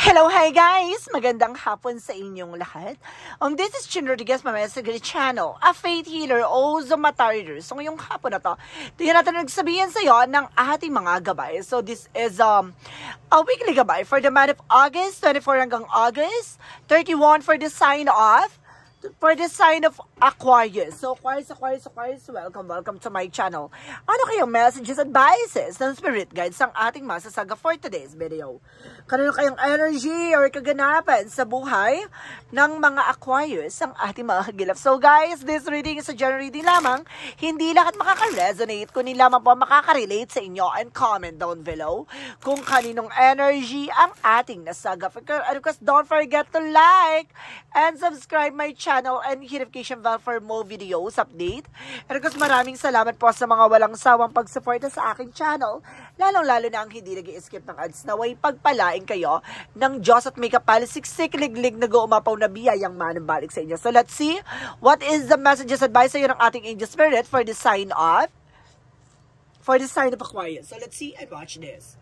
Hello, hi guys! Magandang hapon sa inyong lahat. This is Chin Rodriguez, mamaya sa channel, a faith healer o Zomata reader. So ngayong hapon na to, tingnan natin nagsabihin sa iyo ng ating mga gabay. So this is a weekly gabay for the month of August, 24 hanggang August, 31 for the sign of Aquarius. So Aquarius, welcome to my channel. Ano kayong messages, advices ng spirit guides ang ating masasaga for today's video? Kanino kayong energy or kaganapan sa buhay ng mga Aquarius ang ating mga kagilap? So guys, this reading is a general reading lamang. Hindi lahat makaka-resonate, kundi lamang po makaka-relate sa inyo, and comment down below kung kaninong energy ang ating nasaga. And of course, don't forget to like and subscribe my channel and hit notification bell for more videos update. And of course, maraming salamat po sa mga walang sawang pagsuporta sa aking channel, lalong-lalo na ang hindi nag-i-skip ng ads. Naway pagpalain kayo ng Diyos at may kapalisiksik liglig na guumapaw na biyayang manambalik sa inyo. So let's see what is the messages advice sa iyo ng ating angel spirit for the sign of Aquarius. So let's see and watch this.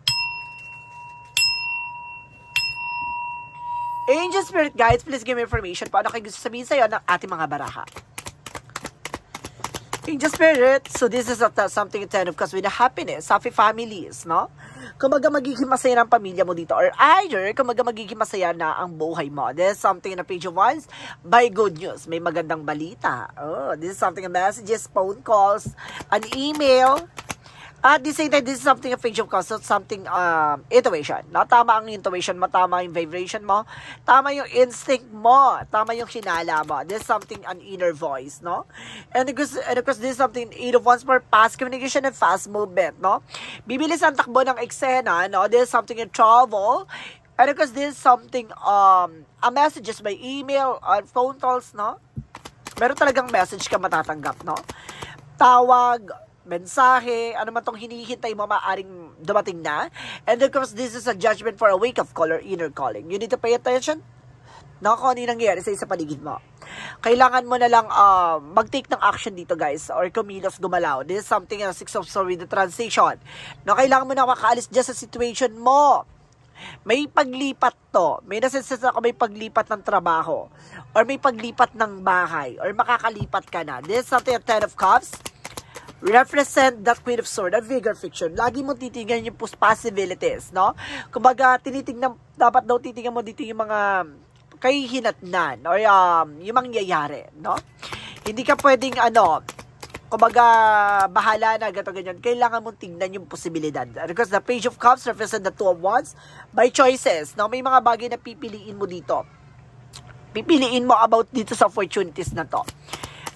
Angel Spirit Guides, please give me information po. Ano kayo gusto sabihin sa'yo ng ating mga baraha? Angel Spirit, so this is something in terms of because with the happiness, happy families, no? Kumbaga magiging masaya ng pamilya mo dito, or either kumbaga magiging masaya na ang buhay mo. This is something in a page of wands by good news. May magandang balita. Oh, this is something in messages, phone calls, an email. At the same time, this is something a page of cups, so something intuition. No? Tama ang intuition mo, tama yung vibration mo, tama yung instinct mo, tama yung hinala mo. This is something an inner voice, no? And of course, this is something 8 of wands for fast communication and fast movement, no? Bibilis ang takbo ng eksena, no? This is something in travel. And of course, this is something a messages by email or phone calls, no? Meron talagang message ka matatanggap, no? Tawag, mensahe, ano man tong hinihintay mo, maaring dumating na. And of course, this is a judgment for a wake of call or inner calling. You need to pay attention na kung ano yung nangyayari sa paligid mo. Kailangan mo na lang mag-take ng action dito, guys, or kumilos, gumalaw. This is something in a 6 of swords with the transition. No, kailangan mo na makaalis dyan sa situation mo. May paglipat to. May nasenses ako may paglipat ng trabaho, or may paglipat ng bahay, or makakalipat ka na. This is something at 10 of cups. Represent that Queen of Swords, that vigor fiction. Lagi mo titingnan yung possibilities, no? Kumbaga, dapat daw titingnan mo dito yung mga kahihinatnan or yung mangyayari, no? Hindi ka pwedeng, kumbaga, bahala na, gato ganyan. Kailangan mong tingnan yung posibilidad. Because the Page of Cups represent the 2 of Wands by choices, no? May mga bagay na pipiliin mo dito. Pipiliin mo about dito sa opportunities na to.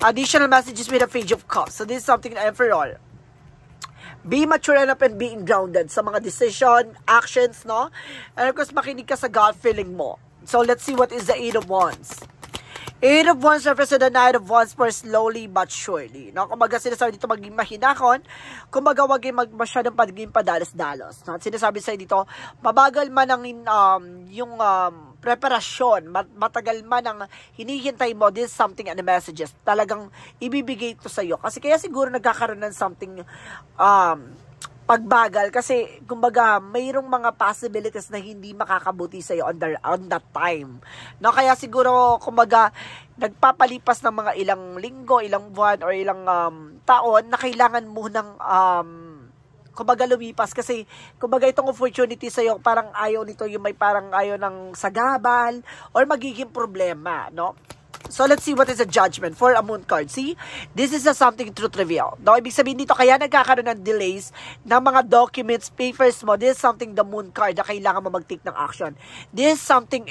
Additional messages with a Page of Cups. So this is something for all. Be mature enough and being grounded sa mga decision, actions, no? And of course, makinig ka sa gut feeling mo. So let's see what is the 8 of Wands. 8 of Wands represent the 9 of Wands for slowly but surely. No? Kumbaga sinasabi dito maging mahinahon, kumbaga wag masyadong pagiging padalos-dalos. No? At sinasabi sa'yo dito, mabagal man ang yung preparasyon, matagal man ang hinihintay mo, this is something and messages. Talagang ibibigay ito sa'yo. Kasi kaya siguro nagkakaroon ng something pagbagal kasi kumbaga mayroong mga possibilities na hindi makakabuti sa iyo on that time. No, kaya siguro kumbaga nagpapalipas ng mga ilang linggo, ilang buwan or ilang taon na kailangan mo ng kumbaga lumipas kasi kumbaga itong opportunity sa iyo parang ayaw nito, yung may parang ayaw ng sagabal or magiging problema, no? So, let's see what is a judgment for a moon card. See, this is something truth reveal. No, ibig sabihin dito, kaya nagkakaroon ng delays ng mga documents, papers mo. This is something the moon card na kailangan mo mag-take ng action. This is something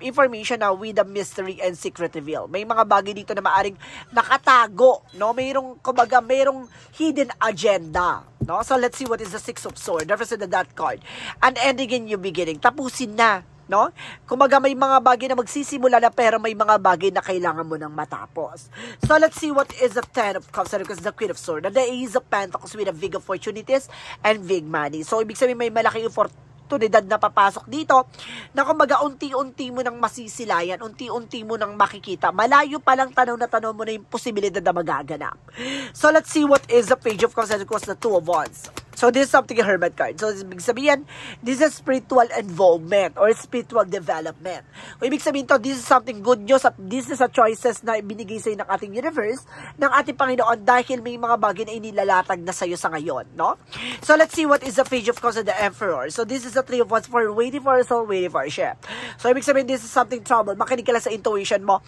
information na with a mystery and secret reveal. May mga bagay dito na maaring nakatago. No, mayroong, kumbaga, mayroong hidden agenda. No, so let's see what is the 6 of Swords. Represent that card. An ending in new beginning. Tapusin na. No? Kumbaga may mga bagay na magsisimula na pero may mga bagay na kailangan mo nang matapos. So let's see what is the 10 of Cups because the Queen of Swords. The Ace of Pentacles with a big opportunities and big money. So ibig sabihin may malaki oportunidad na papasok dito na kumbaga unti-unti mo nang masisilayan, unti-unti mo nang makikita. Malayo pa lang tanaw na tanaw mo na yung posibilidad na magaganap. So let's see what is the Page of Cups and of course the 2 of Wands. So, this is something a hermit card. So, ibig sabihin, this is spiritual involvement or spiritual development. O, ibig sabihin to, this is something good news at this is a choices na binigay sa'yo ng ating universe, ng ating Panginoon dahil may mga bagay na inilalatag na sa'yo sa ngayon, no? So, let's see what is the Page of Cups of the Emperor. So, this is the Three of Wands for waiting for a soul, waiting for a ship. So, ibig sabihin, this is something trouble. Makinig ka lang sa intuition mo.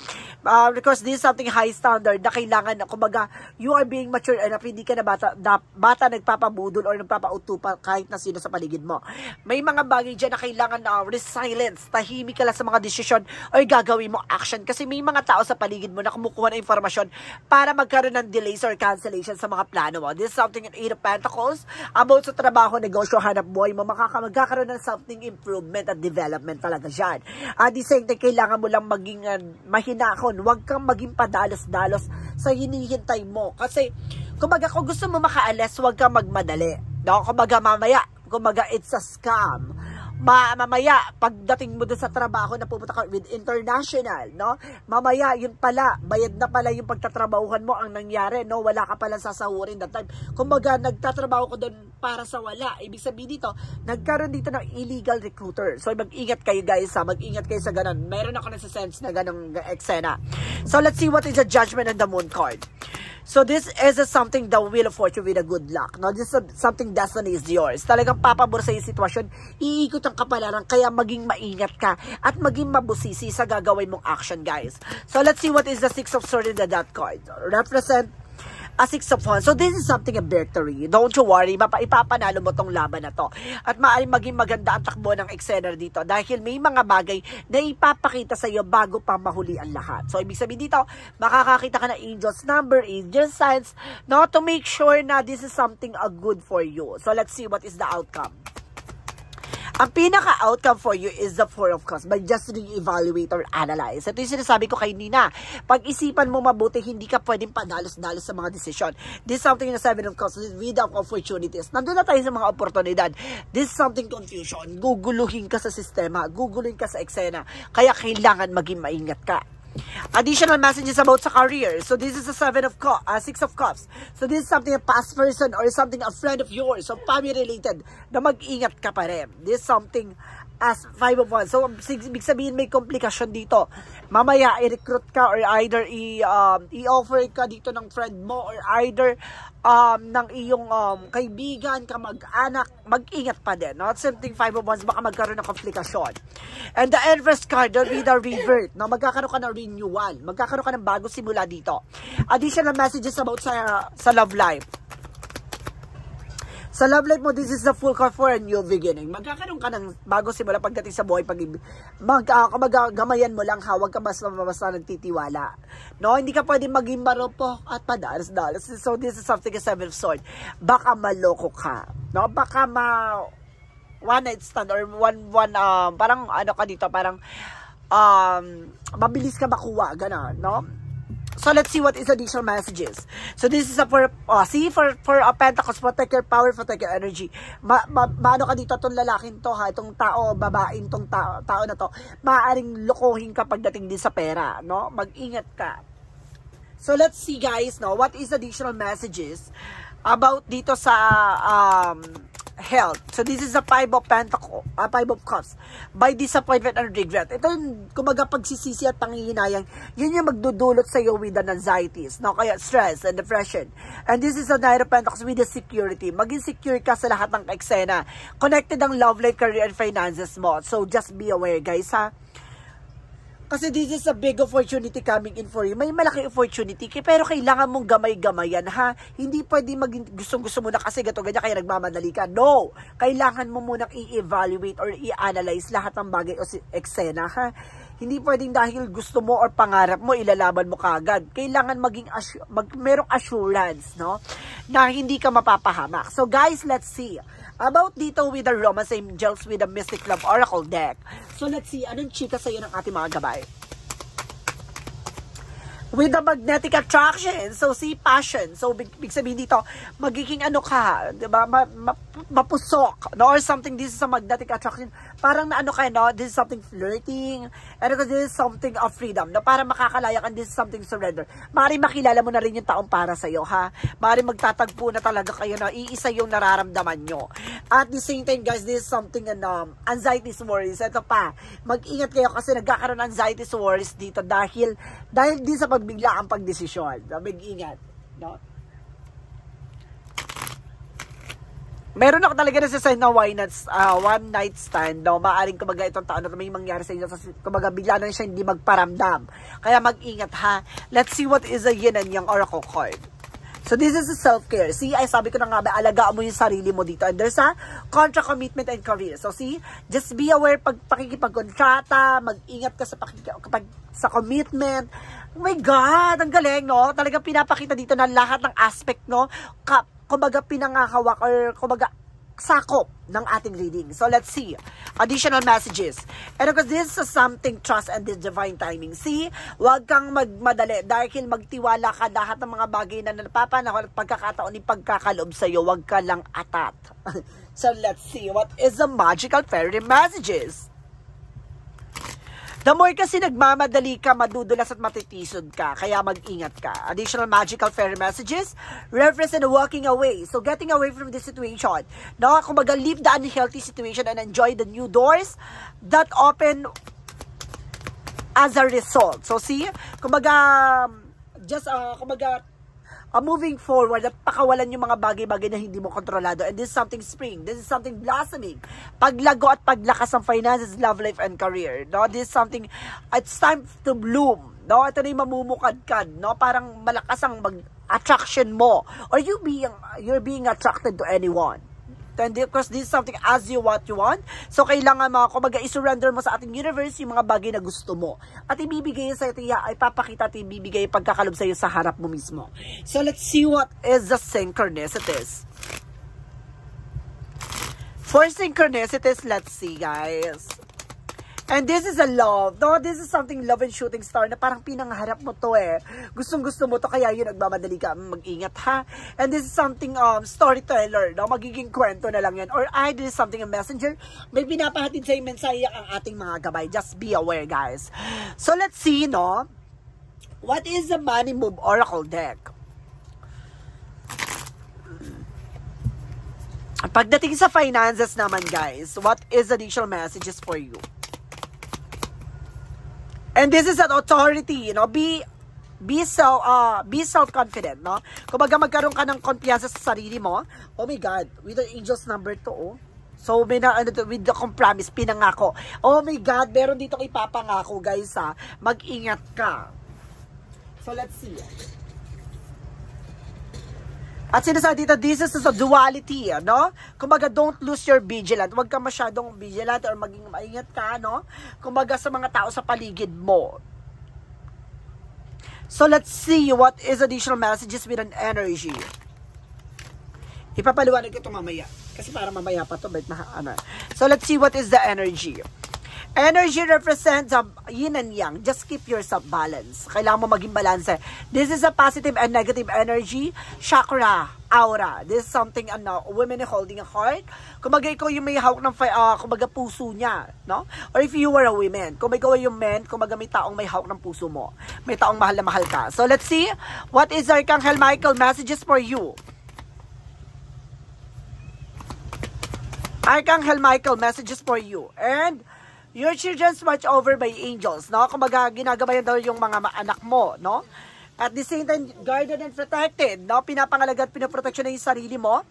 Because this is something high standard na kailangan na, kumbaga, you are being mature enough, hindi ka na bata nagpapabudol or nagpapauto pa kahit na sino sa paligid mo. May mga bagay dyan na kailangan na resilience, tahimik ka lang sa mga desisyon o gagawin mo action kasi may mga tao sa paligid mo na kumukuha ng informasyon para magkaroon ng delays or cancellation sa mga plano mo. This is something in Eight of Pentacles about sa trabaho, negosyo, hanap buhay mo, magkakaroon ng something improvement at development talaga dyan. At the same time, kailangan mo lang maging mahinahon, huwag kang maging padalos-dalos sa hinihintay mo kasi kumbaga kung gusto mo makaalis, huwag kang magmadali. No, kumbaga mamaya, kumbaga it's a scam. Mamaya, pagdating mo doon sa trabaho na pupunta ka with international, no? Mamaya, yun pala, bayad na pala yung pagtatrabahuhan mo ang nangyari, no? Wala ka pala sasahurin that time. Kumbaga, nagtatrabaho ko doon para sa wala. Ibig sabihin dito, nagkaroon dito ng illegal recruiter. So, mag-ingat kayo guys, ha? Mag-ingat kayo sa ganun. Meron ako nasa-sense na ganung eksena. So, let's see what is the Judgment and the Moon card. So, this is something the Wheel of Fortune with a good luck. No? This is something destiny is yours. Talagang papabor sa yung sitwasyon, iikot ang kapalaran, kaya maging maingat ka at maging mabusisi sa gagawin mong action, guys. So, let's see what is the Six of Swords in the Death card. Represent a Six of Wands. So, this is something a victory. Don't you worry, ipapanalo mo tong laban na to. At maaaring maging maganda ang takbo ng eksena dito dahil may mga bagay na ipapakita sa iyo bago pa mahuli ang lahat. So, ibig sabihin dito, makakakita ka ng angel's number, angel's signs, no, to make sure na this is something good for you. So, let's see what is the outcome. Ang pinaka-outcome for you is the Four of Cups, but just re-evaluate or analyze. Ito yung sinasabi ko kay Nina. Pag-isipan mo mabuti, hindi ka pwedeng padalos-dalos sa mga desisyon. This is something in the Seven of Cups, with of opportunities. Nandun na tayo sa mga oportunidad. This is something confusion. Guguluhin ka sa sistema, guguluhin ka sa eksena. Kaya kailangan maging maingat ka. Additional messages about sa career. So this is the Six of Cups. So this is something a past person or something a friend of yours, so family related, na mag-ingat ka pa rin. This is something as Five of Wands. So ibig sabihin may komplikasyon dito. Mamaya i-recruit ka or either i-offer ka dito ng friend mo or either ng iyong kaibigan, kamag-anak, mag-ingat pa din. No? Something Five of Wands, baka magkaroon ng komplikasyon. And the Empress card, will be the revert. No? Magkakaroon ka ng renewal. Magkakaroon ka ng bago simula dito. Additional messages about sa love life. Sa love life mo, this is the full card for a new beginning. Magkakaroon ka ng bago simula pagdating sa buhay, pag-ibig. Gamayan mo lang, huwag ka basta nagtitiwala. No, hindi ka pwede maging marupok at padalas-dalas. So, this is something a Seven of Swords. Baka maloko ka. No, baka one night stand or parang ano ka dito, parang mabilis ka makuha, gano'n, no? So, let's see what is additional messages. So, this is for Pentacles, protect your power, protect your energy. Maano ka dito, itong lalaking to, ha, itong tao, babaeng tong tao na to, maaaring lokohin ka pagdating din sa pera, no? Mag-ingat ka. So, let's see, guys, no, what is additional messages about dito sa health. So, this is a Five of Pentacles, Five of Cups. By disappointment and regret. Ito yung, kumaga, pagsisisi at panginginayang, yun yung magdudulot sa iyo with an anxieties, no? Kaya stress and depression. And this is a Nine of Pentacles with the security. Maging secure ka sa lahat ng eksena. Connected ang love life, career, and finances mo. So, just be aware, guys, ha? Kasi this is a big opportunity coming in for you. May malaki opportunity, pero kailangan mong gamay-gamayan, ha? Hindi pwede maging gusto mo na kasi gato-ganyan kaya nagmamadali ka. No! Kailangan mo munang i-evaluate or i-analyze lahat ng bagay o eksena, ha? Hindi pwedeng dahil gusto mo or pangarap mo, ilalaban mo kagad. Kailangan merong assurance, no? Na hindi ka mapapahamak. So guys, let's see. About dito with the Romance Angels with the Mystic Love Oracle deck. So let's see, anong chika sa'yo ng ating mga gabay? With the magnetic attraction, so see passion. So big sabihin dito, magiging ano ka, 'di ba? Mapusok, no? Or something, this is a magnetic attraction. parang na ano kayo, no? This is something flirting. And because this is something of freedom, no? Para makakalaya ka, this is something surrender. Maaaring makilala mo na rin yung taong para sa'yo, ha? Maaaring magtatagpo na talaga kayo na iisa yung nararamdaman nyo. At the same time, guys, this is something, anxiety worries. Ito pa, mag-ingat kayo kasi nagkakaroon ng anxiety worries dito dahil din sa pagbigla ang pagdesisyon. Mag-ingat, no? Meron ako talaga nasa-sign na one night stand, no? Maaring kumbaga itong taon na may mangyari sa inyo, kumbaga bigla na siya hindi magparamdam. Kaya mag-ingat, ha? Let's see what is a yin and yang oracle card. So this is a self-care. See, ay sabi ko na nga ba, alagaan mo yung sarili mo dito. And there's a contract, commitment, and career. So see, just be aware pag pakikipagkontrata, mag-ingat ka sa commitment. Oh my God, ang galing, no? Talagang pinapakita dito na lahat ng aspect, no? Kumbaga pinangakawak or kumbaga sakop ng ating reading. So let's see. Additional messages. And because this is something trust and this divine timing. See, huwag kang magmadali dahil magtiwala ka lahat ng mga bagay na napapanahon at pagkakataon ni pagkakaloob sa iyo. Huwag ka lang atat. So let's see. What is the magical fairy messages? The more kasi nagmamadali ka, madudulas at matitisod ka. Kaya mag-ingat ka. Additional magical fairy messages. Reference and walking away. So, getting away from this situation. No? Kumbaga, leave the unhealthy situation and enjoy the new doors that open as a result. So, see? Kumbaga, moving forward at pakawalan yung mga bagay-bagay na hindi mo kontrolado. And this is something spring. This is something blossoming. Paglago at paglakas ng finances, love life, and career. No? This is something, it's time to bloom. No? Ito na yung mamumukadkad. No? Parang malakas ang attraction mo. Or you're being attracted to anyone. And because this is something as you what you want. So, kailangan kumbaga i-surrender mo sa ating universe yung mga bagay na gusto mo. At ibibigay sa iyo, ay papakita at ibibigay pagkakalob sa iyo sa harap mo mismo. So, let's see what is the synchronicities. For synchronicities, let's see, guys. And this is a love. No, this is something love and shooting star na parang pinangarap mo to eh. Gustong-gusto mo to kaya yun nagmamadali ka. Mag-ingat ha. And this is something storyteller. No, magiging kwento na lang yan. Or this is something a messenger. May pinapahatid sa mensahe ang ating mga gabay. Just be aware, guys. So let's see, no. What is the money move oracle deck? Pagdating sa finances naman, guys, what is the additional messages for you? And this is an authority, you know, be self-confident, no? Kumbaga magkaroon ka ng kumpiyansa sa sarili mo. Oh my God, with the angels number 2, oh. So, with the promise, pinangako. Oh my God, meron dito ipapangako, guys, ha. Mag-ingat ka. So, let's see. At sinasabi dito, this is a duality, no? Kumbaga, don't lose your vigilant. Huwag ka masyadong vigilant or maging maingat ka, no? Kumbaga, sa mga tao sa paligid mo. So, let's see what is additional messages with an energy. Ipapaliwanag ko ito mamaya. Kasi para mamaya pa ito. So, let's see what is the energy. Energy represents yin and yang. Just keep yourself balanced. Kailangan mo maging balance. This is a positive and negative energy. Chakra, aura. This is something, women holding a heart. Kumbaga ikaw yung may hawak ng, kumbaga puso niya. No? Or if you were a woman. Kung ikaw yung man, kumbaga may taong may hawak ng puso mo. May taong mahal na mahal ka. So let's see. What is Archangel Michael messages for you? Archangel Michael messages for you. And your children's watched over by angels, no? Kumbaga, ginagabayan daw yung mga anak mo, no? At the same time, guarded and protected, no? Pinapangalaga at pinaproteksyon na yung sarili mo.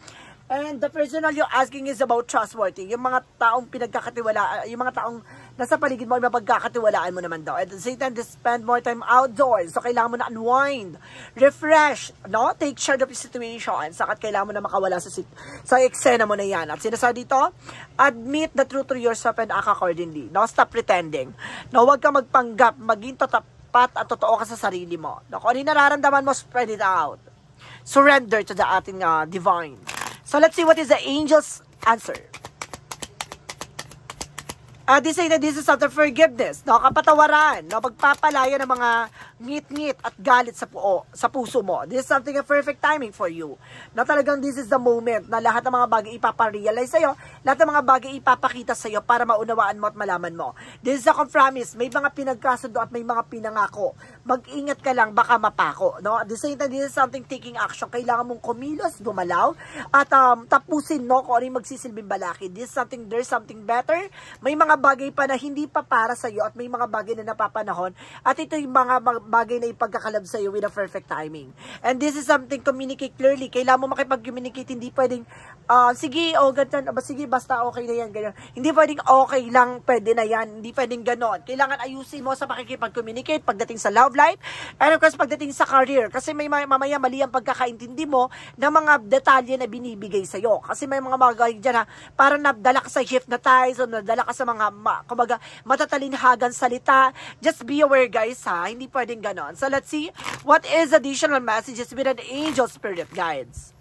And the person you're asking is about trustworthy. Yung mga taong pinagkakatiwalaan, yung mga taong nasa paligid mo, yung mapagkakatiwalaan mo naman daw. At the same time, to spend more time outdoors. So, kailangan mo na unwind, refresh, no? Take charge of the situation. Sakat kailangan mo na makawala sa eksena mo na yan. At sinasabi dito, admit the truth to yourself and act accordingly. No? Stop pretending. No? Huwag ka magpanggap, maging tapat at totoo ka sa sarili mo. No? Kung ano yung nararamdaman mo, spread it out. Surrender to the ating divine. So, let's see what is the angel's answer. They say that this is after forgiveness, no? Kapatawaran, no? Pagpapalaya ng mga ngit-ngit at galit sa puso mo. This is something a perfect timing for you. Na talagang this is the moment na lahat ng mga bagay ipaparealize sa'yo, lahat ng mga bagay ipapakita sa'yo para maunawaan mo at malaman mo. This is a promise. May mga pinagkasundo at may mga pinangako. Mag-ingat ka lang, baka mapako, no? At the same time, this is something taking action. Kailangan mong kumilos, gumalaw, at tapusin, no? Kung ano yung magsisilbing balaki. This is something, there's something better. May mga bagay pa na hindi pa para sa iyo at may mga bagay na napapanahon at ito yung mga bagay na ipagkakalab sa iyo with a perfect timing. And this is something, communicate clearly. Kailangan mo makipag-communicate, hindi pwedeng sige, ganyan, sige, basta okay na yan, ganyan. Hindi pwedeng okay lang, pwede na yan, hindi pwedeng ganon. Kailangan ayusin mo sa pakikipag-communicate pagdating sa love life and of course pagdating sa career kasi may mamaya mali ang pagkakaintindi mo ng mga detalye na binibigay sa iyo. Kasi may mga bagay dyan para nadala ka sa shift na ties o nadala ka sa mga kumbaga matatalinhagan salita. Just be aware guys hindi pwedeng ganon. So let's see what is additional messages with an angel spirit guides.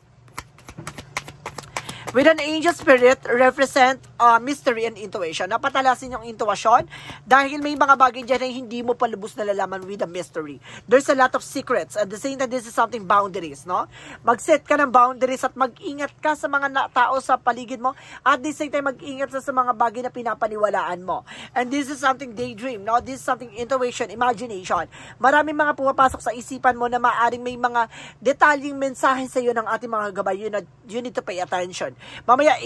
With an angel spirit represent mystery and intuition. Napatalasin yung intuition dahil may mga bagay dyan na hindi mo palubos na lalaman with a mystery. There's a lot of secrets. At the same time, this is something boundaries, no? Mag-set ka ng boundaries at mag-ingat ka sa mga tao sa paligid mo. At the same time, mag-ingat sa mga bagay na pinapaniwalaan mo. And this is something daydream, no? This is something intuition, imagination. Maraming mga pumapasok sa isipan mo na maaring may mga detalyeng mensahe sa iyo ng ating mga gabay. You need to pay attention. Mamaya,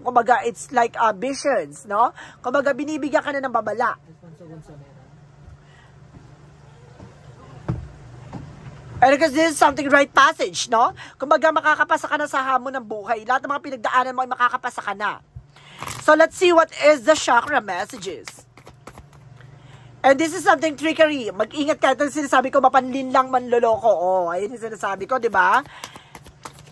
kumbaga, it's like visions, no? Kumbaga, binibigyan ka na ng babala. And because this is something right passage, no? Kumbaga, makakapasa ka na sa hamon ng buhay. Lahat ng mga pinagdaanan mo ay makakapasa ka na. So, let's see what is the chakra messages. And this is something trickery. Mag-ingat ka. Ito yung sinasabi ko, mapanlin lang manloloko. Oh, ayun yung sinasabi ko, di ba?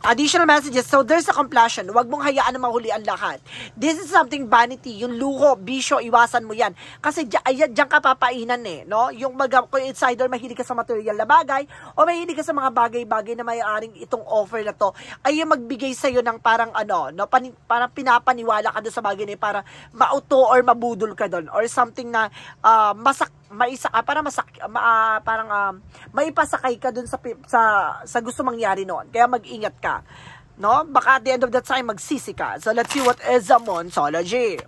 Additional messages. So, there's a completion. Huwag mong hayaan na mahuli ang lahat. This is something vanity. Yung luho, bisyo, iwasan mo yan. Kasi diyan ka papainan no? Yung kung it's either mahilig ka sa material na bagay o mahilig ka sa mga bagay-bagay na may-aring itong offer na to, ay yung magbigay sa'yo ng parang no? Parang pinapaniwala ka doon sa bagay na para mauto or mabudol ka doon. Or something na maipasakay ka dun sa gusto mangyari noon. Kaya mag-ingat ka. No? Baka at the end of that time, magsisi ka. So, let's see what is the Monsology.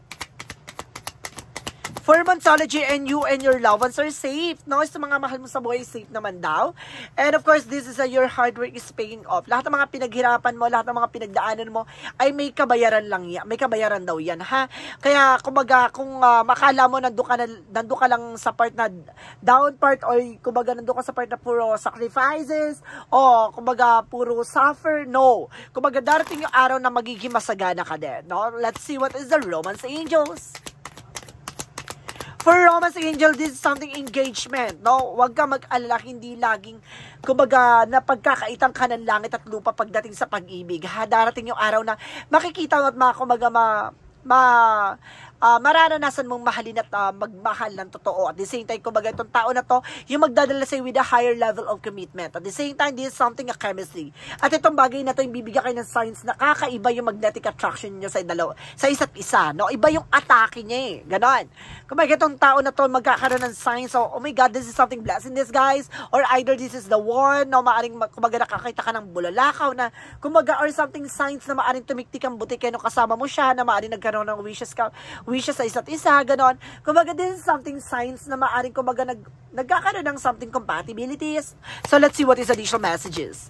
For Monsology, and you and your loved ones are safe. No? Sa mga mahal mo sa buhay, safe naman daw. And of course, this is your hard work is paying off. Lahat ng mga pinaghirapan mo, lahat ng mga pinagdaanan mo, ay may kabayaran lang yan. May kabayaran daw yan, ha? Kaya, kumbaga, kung makala mo nandun ka lang sa part na down part, or kumbaga nandun ka sa part na puro sacrifices, o kumbaga puro suffer, no. Kumbaga, darating yung araw na magiging masagana ka din, no? Let's see what is the Romance Angels. For Romance Angel, this is something engagement, no? Huwag ka mag-alala, hindi laging, kumbaga, napagkakaitang ka ng langit at lupa pagdating sa pag-ibig. Darating yung araw na makikita mo at mararanasan mong mahalin at magmahal ng totoo. At the same time, kumbaga, itong tao na to, yung magdadala sa'yo with a higher level of commitment. At the same time, this is something a chemistry. At itong bagay na to, yung bibigyan kayo ng signs na kakaiba yung magnetic attraction nyo sa isa't isa. No? Iba yung atake niya Ganon. Kumbaga, itong tao na to, magkakaroon ng signs. So, oh my God, this is something blessed in this, guys. Or either this is the one, no? Maaring, kumbaga, nakakita ka ng bulalakaw na, kumbaga, or something signs na maaring tumiktik ang butik kayo kasama mo siya, na maaring nagkaroon ng wishes sa isa't isa, ganon. Kumbaga, this is something signs na maaring, kumbaga, nagkakaroon ng something compatibilities. So, let's see what is additional messages.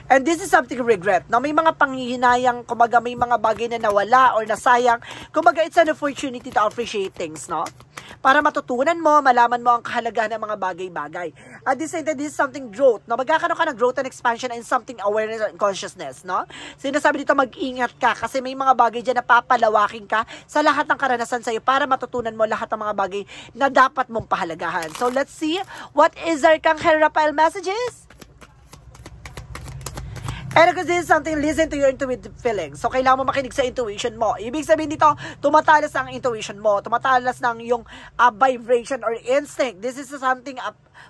And this is something regret. No? May mga panghihinayang, kumbaga, may mga bagay na nawala or nasayang. Kumbaga, it's an opportunity to appreciate things, no? Para matutunan mo, malaman mo ang kahalagahan ng mga bagay-bagay. At this is something growth. No? Magkakaroon ka ng growth and expansion and something awareness and consciousness, no? Sinasabi dito, mag-ingat ka kasi may mga bagay dyan na papalawakin ka sa lahat ng karanasan sa'yo para matutunan mo lahat ng mga bagay na dapat mong pahalagahan. So, let's see what is Archangel Raphael messages. And because this is something, listen to your intuitive feelings. So, kailangan mo makinig sa intuition mo. Ibig sabihin dito, tumatalas ang intuition mo. Tumatalas ng yung vibration or instinct. This is something,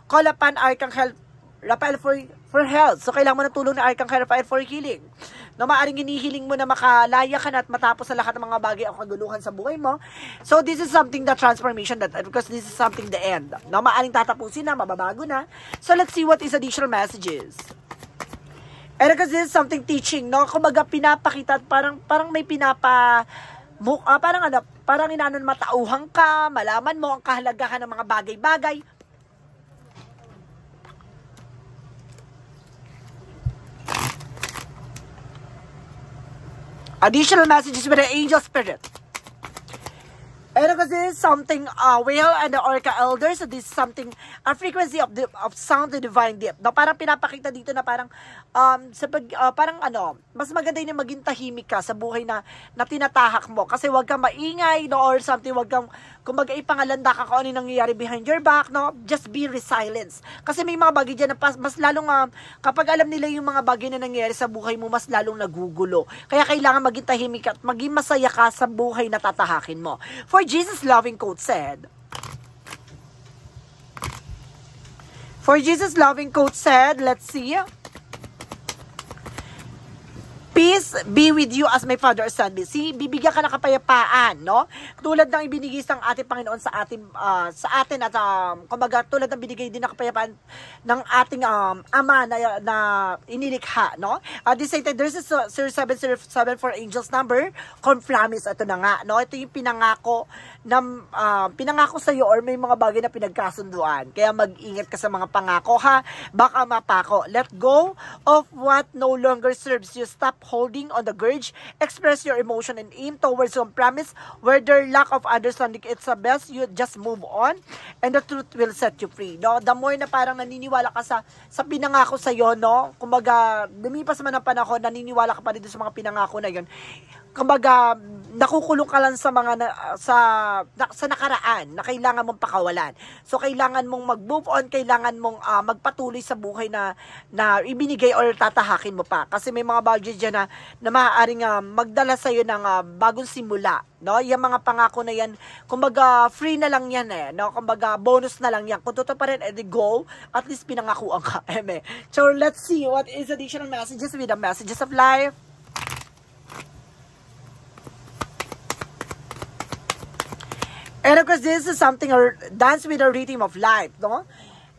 call upon Archangel Raphael for health. So, kailangan mo ng tulong ng Archangel Raphael for healing. No, maaring hinihiling mo na makalaya ka na at matapos sa lahat ng mga bagay o kaguluhan sa buhay mo. So, this is something the transformation that, because this is something the end. No, maaring tatapusin na, mababago na. So, let's see what is additional messages. And because this is something teaching, no? Kumbaga, pinapakita, parang may parang inanon matauhang ka, malaman mo ang kahalagahan ng mga bagay-bagay. Additional messages with the angel spirit. And because this is something whale and the orca elders, so this is something a frequency of sound to divine deep. No, parang pinapakita dito na parang parang mas maganda yung maging tahimik ka sa buhay na tinatahak mo kasi wag kang maingay, no, or something, wag kang kumbaga ipangalanda ka kung ano yung nangyayari behind your back, no? Just be resilience. Kasi may mga bagay dyan na mas lalong kapag alam nila yung mga bagay na nangyayari sa buhay mo, mas lalong nagugulo. Kaya kailangan maging tahimik at maging masaya ka sa buhay na tatahakin mo. For Jesus' loving quote said, let's see, peace be with you as my Father Son. See, bibigyan ka ng kapayapaan, no? Tulad ng ibinigay ng ating Panginoon sa atin at kumbaga tulad ng binigay din ng kapayapaan ng ating Ama na inilikha, no? This stated, there's a 0707 for angels number, conflamis, ito na nga, no? Ito yung pinangako sa iyo or may mga bagay na pinagkasunduan. Kaya mag-ingat ka sa mga pangako, ha? Baka mapako. Let go of what no longer serves you. Stop holding on the grudge, express your emotion and aim towards some promise where there lack of understanding. It's the best you just move on and the truth will set you free. No, the more na parang naniniwala ka sa pinangako sa iyo, no, kumbaga lumipas man ang panahon, naniniwala ka pa rin sa mga pinangako na yon. Kumbaga nakukulong ka lang sa mga sa nakaraan na kailangan mong pakawalan. So kailangan mong mag-move on, kailangan mong magpatuloy sa buhay na ibinigay or tatahakin mo pa. Kasi may mga bagay dyan na maaaring magdala sa iyo ng bagong simula, no? Yung mga pangako na yan, kumbaga free na lang yan, no? Kumbaga bonus na lang yan. Kung totoo pa rin, go, at least pinangakuan ka. So let's see what is additional messages with the messages of life. And of course, this is something dance with a rhythm of life, no?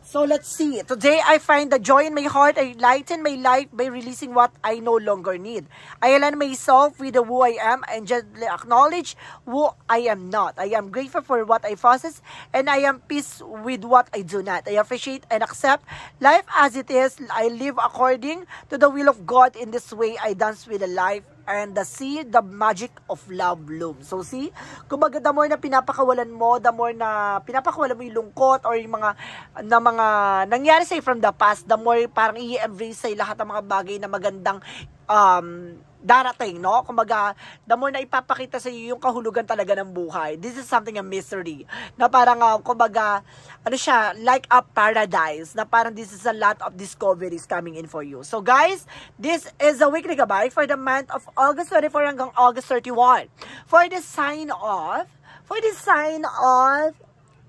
So let's see. Today, I find the joy in my heart. I lighten my life by releasing what I no longer need. I align myself with who I am and gently acknowledge who I am not. I am grateful for what I possess and I am peace with what I do not. I appreciate and accept life as it is. I live according to the will of God. In this way, I dance with the life and see the magic of love bloom. So see, kumbaga the more na pinapakawalan mo, the more na pinapakawalan mo yung lungkot or yung mga nangyari sa'yo from the past, the more parang i-embrace sa'yo lahat ng mga bagay na magandang darating, no? Kumbaga, the more na ipapakita sa iyo yung kahulugan talaga ng buhay. This is something a mystery. Na parang, kumbaga, like a paradise. Na parang this is a lot of discoveries coming in for you. So guys, this is a weekly gabay for the month of August 24 hanggang August 31. For the sign of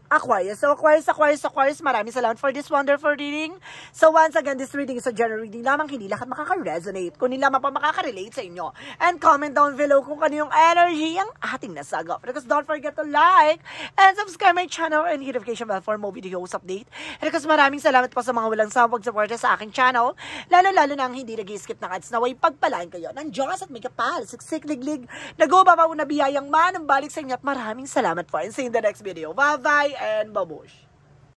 Aquarius. So, Aquarius, maraming salamat for this wonderful reading. So, once again, this reading is a general reading lamang, hindi lahat makaka-resonate. Kung hindi lamang pa makaka-relate sa inyo. And comment down below kung ano yung energy ang ating nasagap. Because don't forget to like and subscribe my channel and hit notification bell for more videos update. And because maraming salamat po sa mga walang sawag supporter sa aking channel. Lalo na ang hindi nag-skip ng ads, naway pagpalain kayo ng Diyos at may kapal, siksik, liglig, nag-ubabaw na biyayang manang balik sa inyo at maraming salamat po. And see you in the next video. Bye-bye! And babush.